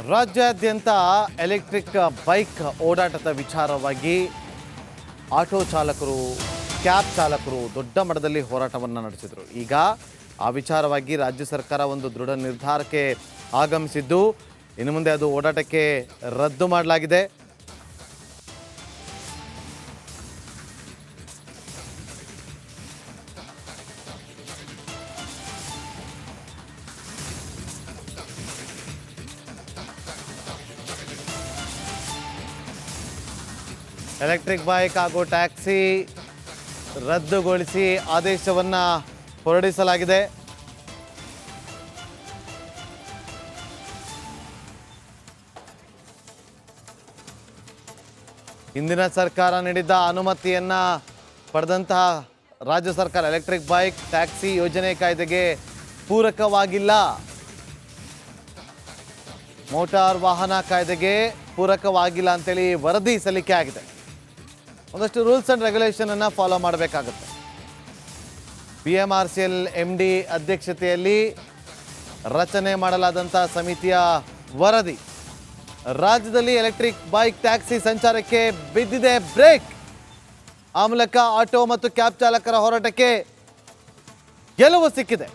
ರಾಜ್ಯಾದ್ಯಂತ electric bike ಓಡಾಟದ ವಿಚಾರವಾಗಿ auto ಚಾಲಕರು, ಕ್ಯಾಬ್ ಚಾಲಕರು ದೊಡ್ಡ ಮಟ್ಟದಲ್ಲಿ ಹೋರಾಟವನ್ನು ನಡೆಸಿದರು. ಈಗ ಆ ವಿಚಾರವಾಗಿ ರಾಜ್ಯ ಸರ್ಕಾರ ಒಂದು ದೃಢ ನಿರ್ಧಾರಕ್ಕೆ ಆಗಮಿಸಿದ್ದು, ಇನ್ನು ಮುಂದೆ ಅದು ಓಡಾಟಕ್ಕೆ ರದ್ದು ಮಾಡಲಾಗಿದೆ. ಎಲೆಕ್ಟ್ರಿಕ್ ಬೈಕ್ ಹಾಗೂ ಟ್ಯಾಕ್ಸಿ ರದ್ದುಗೊಳಿಸಿ ಆದೇಶವನ್ನು ಹೊರಡಿಸಲಾಗಿದೆ. ಹಿಂದಿನ ಸರ್ಕಾರ ನೀಡಿದ್ದ ಅನುಮತಿಯನ್ನು ಪಡೆದಂತಹ ರಾಜ್ಯ ಸರ್ಕಾರ ಎಲೆಕ್ಟ್ರಿಕ್ ಬೈಕ್ ಟ್ಯಾಕ್ಸಿ ಯೋಜನೆ ಕಾಯ್ದೆಗೆ ಪೂರಕವಾಗಿಲ್ಲ, ಮೋಟಾರ್ ವಾಹನ ಕಾಯ್ದೆಗೆ ಪೂರಕವಾಗಿಲ್ಲ ಅಂತೇಳಿ ವರದಿ ಸಲ್ಲಿಕೆ ಆಗಿದೆ. ಒಂದಷ್ಟು ರೂಲ್ಸ್ ಆ್ಯಂಡ್ ರೆಗ್ಯುಲೇಷನ್ ಅನ್ನು ಫಾಲೋ ಮಾಡಬೇಕಾಗುತ್ತೆ. PMRCL MD ಅಧ್ಯಕ್ಷತೆಯಲ್ಲಿ ರಚನೆ ಮಾಡಲಾದಂಥ ಸಮಿತಿಯ ವರದಿ, ರಾಜ್ಯದಲ್ಲಿ ಎಲೆಕ್ಟ್ರಿಕ್ ಬೈಕ್ ಟ್ಯಾಕ್ಸಿ ಸಂಚಾರಕ್ಕೆ ಬಿದ್ದಿದೆ ಬ್ರೇಕ್. ಆ ಮೂಲಕ ಆಟೋ ಮತ್ತು ಕ್ಯಾಬ್ ಚಾಲಕರ ಹೋರಾಟಕ್ಕೆ ಗೆಲುವು ಸಿಕ್ಕಿದೆ.